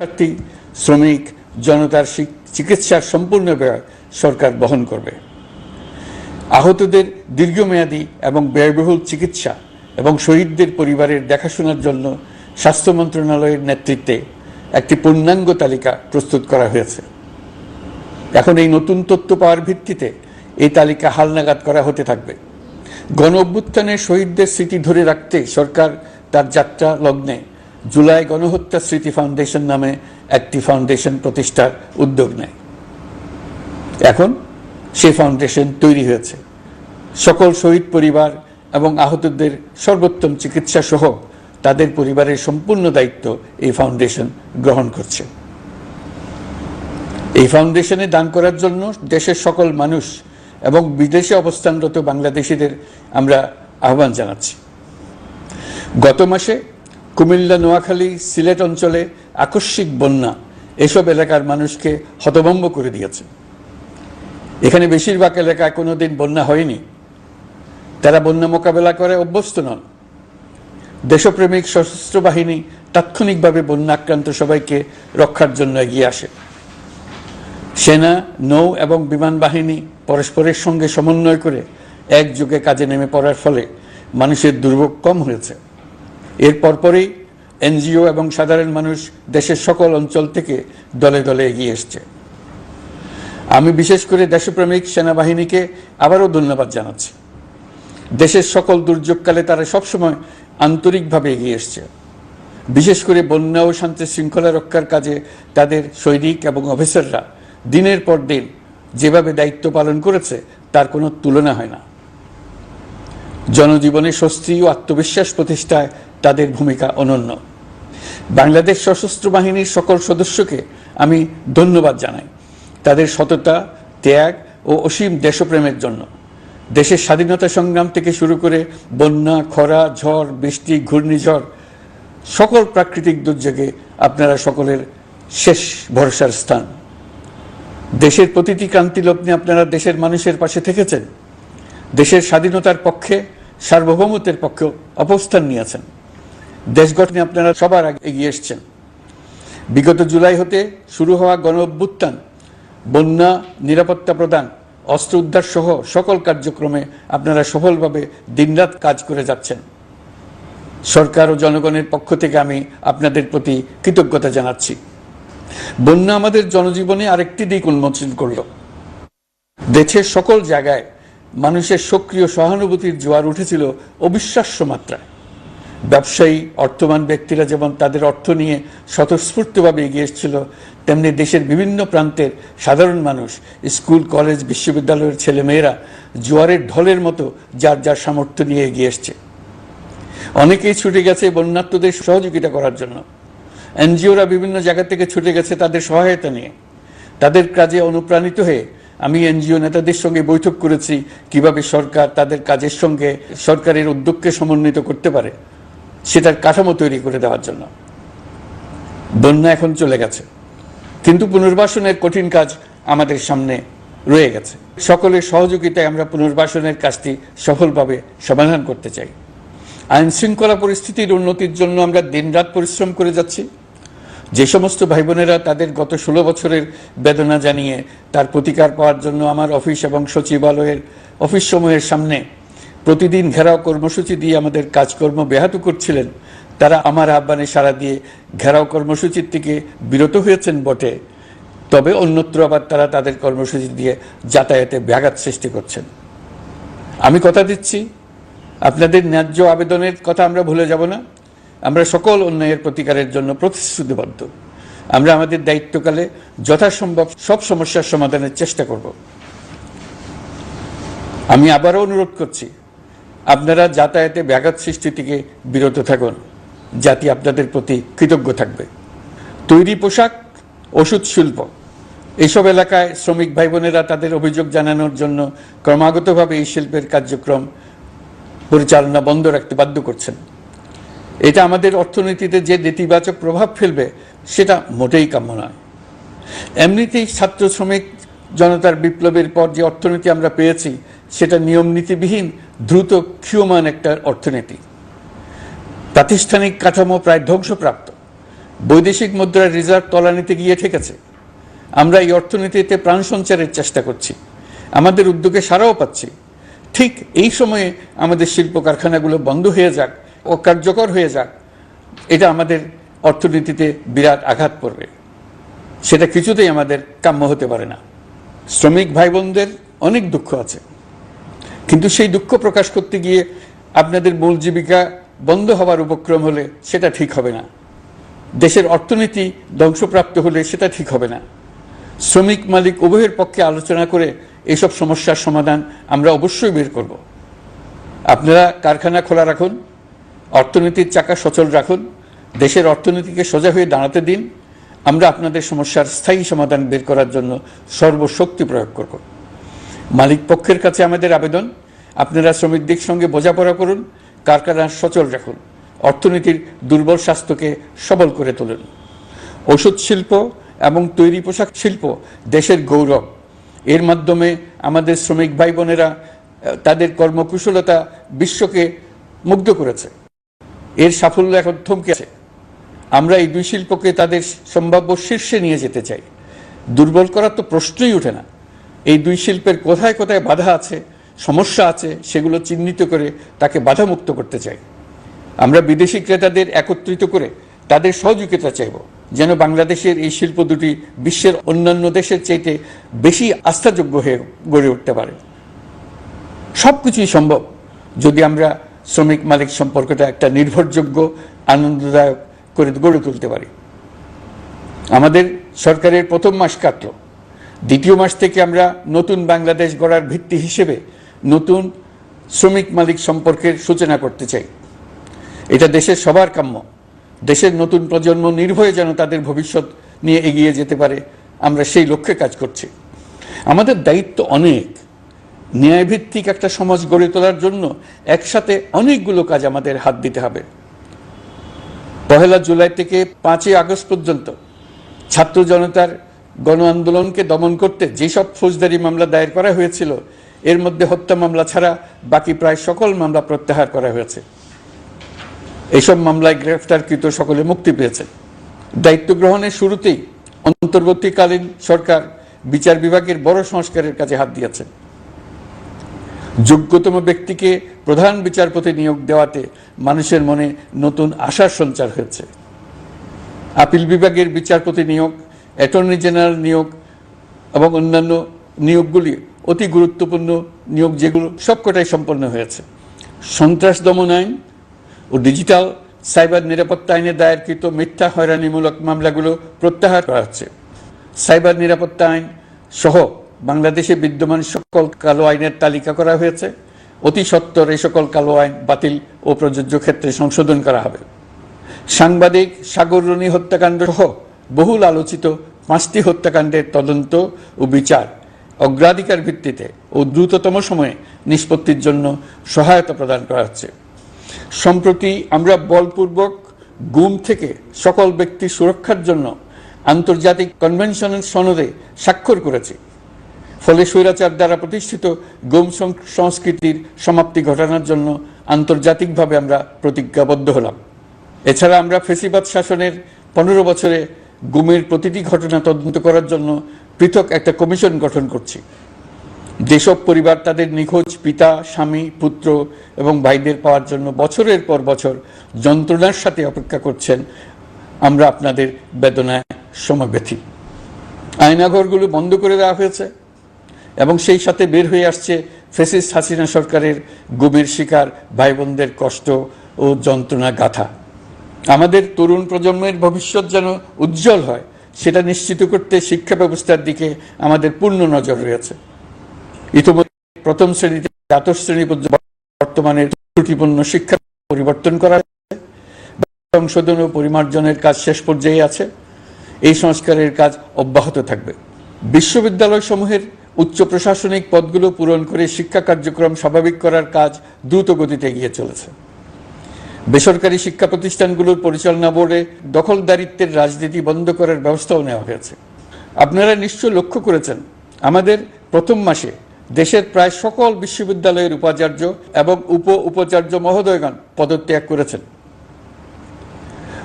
শিক্ষার্থী, শ্রমিক, জনতার চিকিৎসার সম্পূর্ণ ব্যয় সরকার বহন করবে। আহতদের দীর্ঘমেয়াদী এবং ব্যয়বহুল চিকিৎসা এবং শহীদদের পরিবারের দেখাশোনার জন্য স্বাস্থ্য মন্ত্রণালয়ের নেতৃত্বে একটি পূর্ণাঙ্গ তালিকা প্রস্তুত করা হয়েছে। এখন এই নতুন তথ্য পাওয়ার ভিত্তিতে এই তালিকা হালনাগাদ করা হতে থাকবে। গণ অভ্যুত্থানের শহীদদের স্মৃতি ধরে রাখতে সরকার তার যাত্রা লগ্নে জুলাই গণহত্যা স্মৃতি ফাউন্ডেশন নামে একটি ফাউন্ডেশন প্রতিষ্ঠার উদ্যোগ নেয়। এখন সেই ফাউন্ডেশন তৈরি হয়েছে। সকল শহীদ পরিবার এবং আহতদের সর্বোত্তম চিকিৎসা সহ তাদের পরিবারের সম্পূর্ণ দায়িত্ব এই ফাউন্ডেশন গ্রহণ করছে। এই ফাউন্ডেশনে দান করার জন্য দেশের সকল মানুষ এবং বিদেশে অবস্থানরত বাংলাদেশিদের আমরা আহ্বান জানাচ্ছি। গত মাসে কুমিল্লা, নোয়াখালী, সিলেট অঞ্চলে আকস্মিক বন্যা এসব এলাকার মানুষকে হতভম্ব করে দিয়েছে। এখানে বেশিরভাগ এলাকায় কোনোদিন বন্যা হয়নি। তারা বন্যা মোকাবেলা করে অভ্যস্ত নন। দেশপ্রেমিক সশস্ত্র বাহিনী তাৎক্ষণিকভাবে বন্যা আক্রান্ত সবাইকে রক্ষার জন্য এগিয়ে আসে। সেনা, নৌ এবং বিমান বাহিনী পরস্পরের সঙ্গে সমন্বয় করে একযোগে কাজে নেমে পড়ার ফলে মানুষের দুর্ভোগ কম হয়েছে। এর পরপরই এনজিও এবং সাধারণ মানুষ দেশের সকল অঞ্চল থেকে দলে দলে এগিয়ে এসছে। আমি বিশেষ করে দেশপ্রেমিক সেনাবাহিনীকে আবারও ধন্যবাদ জানাচ্ছি। দেশের সকল দুর্যোগকালে তারা সবসময় আন্তরিকভাবে এগিয়ে এসছে। বিশেষ করে বন্যা ও শান্তি শৃঙ্খলা রক্ষার কাজে তাদের সৈনিক এবং অফিসাররা দিনের পর দিন যেভাবে দায়িত্ব পালন করেছে তার কোনো তুলনা হয় না। জনজীবনে স্বস্তি ও আত্মবিশ্বাস প্রতিষ্ঠায় তাদের ভূমিকা অনন্য। বাংলাদেশ সশস্ত্র বাহিনীর সকল সদস্যকে আমি ধন্যবাদ জানাই তাদের সততা, ত্যাগ ও অসীম দেশপ্রেমের জন্য। দেশের স্বাধীনতা সংগ্রাম থেকে শুরু করে বন্যা, খরা, ঝড়, বৃষ্টি, ঘূর্ণিঝড়, সকল প্রাকৃতিক দুর্যোগে আপনারা সকলের শেষ ভরসার স্থান। দেশের প্রতিটি ক্রান্তি লগ্নে আপনারা দেশের মানুষের পাশে থেকেছেন। দেশের স্বাধীনতার পক্ষে, সার্বভৌমত্বের পক্ষে অবস্থান নিয়েছেন। দেশ গঠনে আপনারা সবার আগে এগিয়ে এসছেন। বিগত জুলাই হতে শুরু হওয়া গণ অভ্যুত্থান, বন্যা, নিরাপত্তা প্রদান, অস্ত্র উদ্ধার সহ সকল কার্যক্রমে আপনারা সফলভাবে দিনরাত কাজ করে যাচ্ছেন। সরকার ও জনগণের পক্ষ থেকে আমি আপনাদের প্রতি কৃতজ্ঞতা জানাচ্ছি। বন্যা আমাদের জনজীবনে আরেকটি দিক উন্মোচন করল। দেশের সকল জায়গায় মানুষের সক্রিয় সহানুভূতির জোয়ার উঠেছিল অবিশ্বাস্য মাত্রায়। ব্যবসায়ী, অর্থবান ব্যক্তিরা যেমন তাদের অর্থ নিয়ে স্বতঃস্ফূর্তভাবে এগিয়ে এসেছিল, তেমনি দেশের বিভিন্ন প্রান্তের সাধারণ মানুষ, স্কুল, কলেজ, বিশ্ববিদ্যালয়ের ছেলেমেয়েরা জোয়ারের ঢলের মতো যার যার সামর্থ্য নিয়ে এগিয়ে এসছে। অনেকেই ছুটে গেছে বন্যার্তদের সহযোগিতা করার জন্য। এনজিওরা বিভিন্ন জায়গা থেকে ছুটে গেছে তাদের সহায়তা নিয়ে। তাদের কাজে অনুপ্রাণিত হয়ে আমি এনজিও নেতাদের সঙ্গে বৈঠক করেছি কিভাবে সরকার তাদের কাজের সঙ্গে সরকারের উদ্যোগকে সমন্বিত করতে পারে সেটার কাঠামো তৈরি করে দেওয়ার জন্য। বন্যা এখন চলে গেছে, কিন্তু পুনর্বাসনের কঠিন কাজ আমাদের সামনে রয়ে গেছে। সকলের সহযোগিতায় আমরা পুনর্বাসনের কাজটি সফলভাবে সমাধান করতে চাই। আইন শৃঙ্খলা পরিস্থিতির উন্নতির জন্য আমরা দিনরাত পরিশ্রম করে যাচ্ছি। যে সমস্ত ভাই বোনেরা তাদের গত 16 বছরের বেদনা জানিয়ে তার প্রতিকার পাওয়ার জন্য আমার অফিস এবং সচিবালয়ের অফিস সমূহের সামনে প্রতিদিন ঘেরাও কর্মসূচি দিয়ে আমাদের কাজকর্ম ব্যাহত করছিলেন, তারা আমার আহ্বানে সাড়া দিয়ে ঘেরাও কর্মসূচির থেকে বিরত হয়েছেন বটে, তবে অন্যত্র আবার তারা তাদের কর্মসূচি দিয়ে যাতায়াতে ব্যাঘাত সৃষ্টি করছেন। আমি কথা দিচ্ছি, আপনাদের ন্যায্য আবেদনের কথা আমরা ভুলে যাব না। আমরা সকল অন্যায়ের প্রতিকারের জন্য প্রতিশ্রুতিবদ্ধ। আমরা আমাদের দায়িত্বকালে যথাসম্ভব সব সমস্যার সমাধানের চেষ্টা করব। আমি আবারও অনুরোধ করছি, আপনারা যাতায়াতে ব্যাঘাত সৃষ্টি থেকে বিরত থাকুন। জাতি আপনাদের প্রতি কৃতজ্ঞ থাকবে। তৈরি পোশাক, ওষুধ শিল্প, এইসব এলাকায় শ্রমিক ভাই বোনেরা তাদের অভিযোগ জানানোর জন্য ক্রমাগতভাবে এই শিল্পের কার্যক্রম পরিচালনা বন্ধ রাখতে বাধ্য করছেন। এটা আমাদের অর্থনীতিতে যে নেতিবাচক প্রভাব ফেলবে সেটা মোটেই কাম্য নয়। এমনিতেই ছাত্র শ্রমিক জনতার বিপ্লবের পর যে অর্থনীতি আমরা পেয়েছি সেটা নিয়ম নীতিবিহীন, দ্রুত ক্ষীয়মান একটা অর্থনীতি। প্রাতিষ্ঠানিক কাঠামো প্রায় ধ্বংসপ্রাপ্ত। বৈদেশিক মুদ্রার রিজার্ভ তলানিতে গিয়ে ঠেকেছে। আমরা এই অর্থনীতিতে প্রাণ সঞ্চারের চেষ্টা করছি, আমাদের উদ্যোগে সাড়াও পাচ্ছি। ঠিক এই সময়ে আমাদের শিল্প কারখানাগুলো বন্ধ হয়ে যাক, অকার্যকর হয়ে যাক, এটা আমাদের অর্থনীতিতে বিরাট আঘাত পড়বে। সেটা কিছুতেই আমাদের কাম্য হতে পারে না। শ্রমিক ভাই বোনদের অনেক দুঃখ আছে, কিন্তু সেই দুঃখ প্রকাশ করতে গিয়ে আপনাদের মূল জীবিকা বন্ধ হওয়ার উপক্রম হলে সেটা ঠিক হবে না। দেশের অর্থনীতি ধ্বংসপ্রাপ্ত হলে সেটা ঠিক হবে না। শ্রমিক মালিক উভয়ের পক্ষে আলোচনা করে এইসব সমস্যার সমাধান আমরা অবশ্যই বের করব। আপনারা কারখানা খোলা রাখুন, অর্থনীতির চাকা সচল রাখুন, দেশের অর্থনীতিকে সোজা হয়ে দাঁড়াতে দিন। আমরা আপনাদের সমস্যার স্থায়ী সমাধান বের করার জন্য সর্বশক্তি প্রয়োগ করব। মালিক পক্ষের কাছে আমাদের আবেদন, আপনারা শ্রমিকদের সঙ্গে বোঝাপড়া করুন, কারখানা সচল রাখুন, অর্থনীতির দুর্বল স্বাস্থ্যকে সবল করে তুলুন। ওষুধ শিল্প এবং তৈরি পোশাক শিল্প দেশের গৌরব। এর মাধ্যমে আমাদের শ্রমিক ভাই বোনেরা তাদের কর্মকুশলতা বিশ্বকে মুগ্ধ করেছে। এর সাফল্য এখন থমকে আছে। আমরা এই দুই শিল্পকে তাদের সম্ভাব্য শীর্ষে নিয়ে যেতে চাই। দুর্বল করার তো প্রশ্নই ওঠে না। এই দুই শিল্পের কোথায় কোথায় বাধা আছে, সমস্যা আছে, সেগুলো চিহ্নিত করে তাকে বাধামুক্ত করতে চাই। আমরা বিদেশি ক্রেতাদের একত্রিত করে তাদের সহযোগিতা চাইব, যেন বাংলাদেশের এই শিল্প দুটি বিশ্বের অন্যান্য দেশের চাইতে বেশি আস্থাযোগ্য হয়ে গড়ে উঠতে পারে। সবকিছুই সম্ভব যদি আমরা শ্রমিক মালিক সম্পর্কটা একটা নির্ভরযোগ্য, আনন্দদায়ক করে গড়ে তুলতে পারি। আমাদের সরকারের প্রথম মাস কাটল, দ্বিতীয় মাস থেকে আমরা নতুন বাংলাদেশ গড়ার ভিত্তি হিসেবে নতুন শ্রমিক মালিক সম্পর্কের সূচনা করতে চাই। এটা দেশের সবার কাম্য। দেশের নতুন প্রজন্ম নির্ভয়ে যেন তাদের ভবিষ্যৎ নিয়ে এগিয়ে যেতে পারে, আমরা সেই লক্ষ্যে কাজ করছি। আমাদের দায়িত্ব অনেক। ন্যায়ভিত্তিক একটা সমাজ গড়ে তোলার জন্য একসাথে অনেকগুলো কাজ আমাদের হাত দিতে হবে। 1 জুলাই থেকে 5 আগস্ট পর্যন্ত ছাত্র জনতার গণ আন্দোলনকে দমন করতে যেসব ফৌজদারি মামলা দায়ের করা হয়েছিল, এর মধ্যে হত্যা মামলা ছাড়া বাকি প্রায় সকল মামলা প্রত্যাহার করা হয়েছে। এইসব মামলায় গ্রেফতারকৃত সকলে মুক্তি পেয়েছে। দায়িত্ব গ্রহণের শুরুতেই অন্তর্বর্তীকালীন সরকার বিচার বিভাগের বড় সংস্কারের কাজে হাত দিয়েছে। যোগ্যতম ব্যক্তিকে প্রধান বিচারপতি নিয়োগ দেওয়াতে মানুষের মনে নতুন আশার সঞ্চার হয়েছে। আপিল বিভাগের বিচারপতি নিয়োগ, অ্যাটর্নি জেনারেল নিয়োগ এবং অন্যান্য নিয়োগগুলি অতি গুরুত্বপূর্ণ নিয়োগ, যেগুলো সবকটাই সম্পন্ন হয়েছে। সন্ত্রাস দমন আইন ও ডিজিটাল সাইবার নিরাপত্তা আইনে দায়েরকৃত মিথ্যা হয়রানিমূলক মামলাগুলো প্রত্যাহার করা হচ্ছে। সাইবার নিরাপত্তা আইন সহ বাংলাদেশে বিদ্যমান সকল কালো আইনের তালিকা করা হয়েছে। অতি সত্বর এই সকল কালো আইন বাতিল ও প্রযোজ্য ক্ষেত্রে সংশোধন করা হবে। সাংবাদিক সাগর রনি হত্যাকাণ্ড সহ বহুল আলোচিত 5টি হত্যাকাণ্ডের তদন্ত ও বিচার অগ্রাধিকার ভিত্তিতে ও দ্রুততম সময়ে নিষ্পত্তির জন্য সহায়তা প্রদান করা হচ্ছে। সম্প্রতি আমরা বলপূর্বক গুম থেকে সকল ব্যক্তির সুরক্ষার জন্য আন্তর্জাতিক কনভেনশনের সনদে স্বাক্ষর করেছি। ফলে স্বৈরাচার দ্বারা প্রতিষ্ঠিত গুম সংস্কৃতির সমাপ্তি ঘটানোর জন্য আন্তর্জাতিকভাবে আমরা প্রতিজ্ঞাবদ্ধ হলাম। এছাড়া আমরা ফেসিবাদ শাসনের 15 বছরে গুমের প্রতিটি ঘটনা তদন্ত করার জন্য পৃথক একটা কমিশন গঠন করছি। যেসব পরিবার তাদের নিখোঁজ পিতা, স্বামী, পুত্র এবং ভাইদের পাওয়ার জন্য বছরের পর বছর যন্ত্রণার সাথে অপেক্ষা করছেন, আমরা আপনাদের বেদনায় সমবেথী। আয়নাঘরগুলো বন্ধ করে দেওয়া হয়েছে এবং সেই সাথে বের হয়ে আসছে ফ্যাসিস্ট হাসিনা সরকারের গুমের শিকার ভাই বোনদের কষ্ট ও যন্ত্রণা গাথা। আমাদের তরুণ প্রজন্মের ভবিষ্যৎ যেন উজ্জ্বল হয়, সেটা নিশ্চিত করতে শিক্ষা ব্যবস্থার দিকে আমাদের পূর্ণ নজর রয়েছে। ইতিমধ্যে প্রথম শ্রেণী থেকে দ্বাদশ শ্রেণী পর্যন্ত বর্তমানের ত্রুটিপূর্ণ শিক্ষা পরিবর্তন করা হয়েছে। সংশোধন ও পরিমার্জনের কাজ শেষ পর্যায়ে আছে। এই সংস্কারের কাজ অব্যাহত থাকবে। বিশ্ববিদ্যালয় সমূহের উচ্চ প্রশাসনিক পদগুলো পূরণ করে শিক্ষা কার্যক্রম স্বাভাবিক করার কাজ দ্রুত গতিতে এগিয়ে চলেছে। বেসরকারি শিক্ষা প্রতিষ্ঠানগুলোর পরিচালনা বোর্ডে দখলদারিত্বের রাজনীতি বন্ধ করার ব্যবস্থাও নেওয়া হয়েছে। আপনারা নিশ্চয় লক্ষ্য করেছেন, আমাদের প্রথম মাসে দেশের প্রায় সকল বিশ্ববিদ্যালয়ের উপাচার্য এবং উপাচার্য মহোদয়গণ পদত্যাগ করেছেন।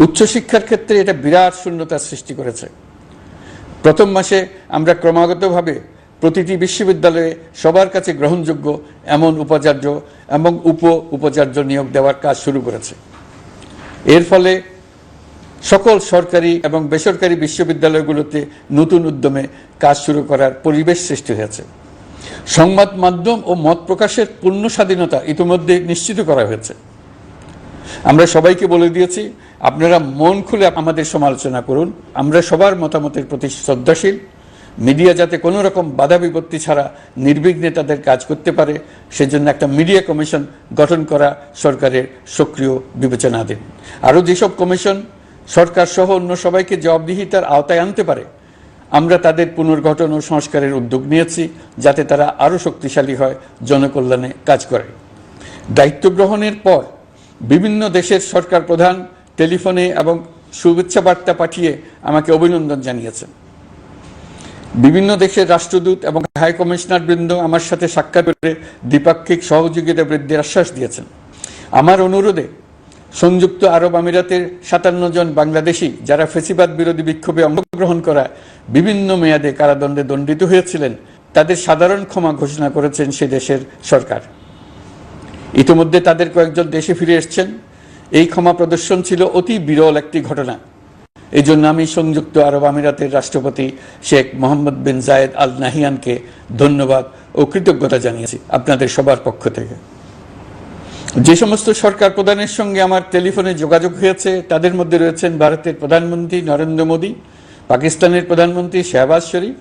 উচ্চশিক্ষার ক্ষেত্রে এটা বিরাট শূন্যতার সৃষ্টি করেছে। প্রথম মাসে আমরা ক্রমাগতভাবে প্রতিটি বিশ্ববিদ্যালয়ে সবার কাছে গ্রহণযোগ্য এমন উপাচার্য এবং উপাচার্য নিয়োগ দেওয়ার কাজ শুরু করেছে। এর ফলে সকল সরকারি এবং বেসরকারি বিশ্ববিদ্যালয়গুলোতে নতুন উদ্যমে কাজ শুরু করার পরিবেশ সৃষ্টি হয়েছে। সংবাদ মাধ্যম ও মত প্রকাশের পূর্ণ স্বাধীনতা ইতিমধ্যে নিশ্চিত করা হয়েছে। আমরা সবাইকে বলে দিয়েছি, আপনারা মন খুলে আমাদের সমালোচনা করুন, আমরা সবার মতামতের প্রতি শ্রদ্ধাশীল। মিডিয়া যাতে কোনো রকম বাধা বিপত্তি ছাড়া নির্বিঘ্নে তাদের কাজ করতে পারে, সেজন্য একটা মিডিয়া কমিশন গঠন করা সরকারের সক্রিয় বিবেচনাধীন। আরও যেসব কমিশন সরকার সহ অন্য সবাইকে জবাবদিহিতার আওতায় আনতে পারে, আমরা তাদের পুনর্গঠন ও সংস্কারের উদ্যোগ নিয়েছি, যাতে তারা আরও শক্তিশালী হয়, জনকল্যাণে কাজ করে। দায়িত্ব গ্রহণের পর বিভিন্ন দেশের সরকার প্রধান টেলিফোনে এবং শুভেচ্ছা বার্তা পাঠিয়ে আমাকে অভিনন্দন জানিয়েছেন। বিভিন্ন দেশের রাষ্ট্রদূত এবং হাই কমিশনার বৃন্দ আমার সাথে সাক্ষাৎ করে দ্বিপাক্ষিক সহযোগিতা বৃদ্ধির আশ্বাস দিয়েছেন। আমার অনুরোধে সংযুক্ত আরব আমিরাতের 57 জন বাংলাদেশি যারা ফ্যাসিবাদ বিরোধী বিক্ষোভে অংশগ্রহণ করা বিভিন্ন মেয়াদে কারাদণ্ডে দণ্ডিত হয়েছিলেন, তাদের সাধারণ ক্ষমা ঘোষণা করেছেন সে দেশের সরকার। ইতিমধ্যে তাদের কয়েকজন দেশে ফিরে এসেছেন। এই ক্ষমা প্রদর্শন ছিল অতি বিরল একটি ঘটনা। এই জন্য আমি সংযুক্ত আরব আমিরাতের রাষ্ট্রপতি শেখ মোহাম্মদ বিন জায়েদ আল নাহিয়ানকে ধন্যবাদ ও কৃতজ্ঞতা জানিয়েছি আপনাদের সবার পক্ষ থেকে। যে সমস্ত সরকার প্রধানের সঙ্গে আমার টেলিফোনে যোগাযোগ হয়েছে, তাদের মধ্যে রয়েছেন ভারতের প্রধানমন্ত্রী নরেন্দ্র মোদী, পাকিস্তানের প্রধানমন্ত্রী শাহবাজ শরীফ।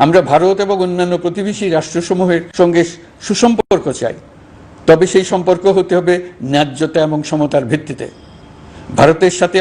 আমরা ভারত এবং অন্যান্য প্রতিবেশী রাষ্ট্রসমূহের সঙ্গে সুসম্পর্ক চাই, তবে সেই সম্পর্ক হতে হবে ন্যায্যতা এবং সমতার ভিত্তিতে। ভারতের সাথে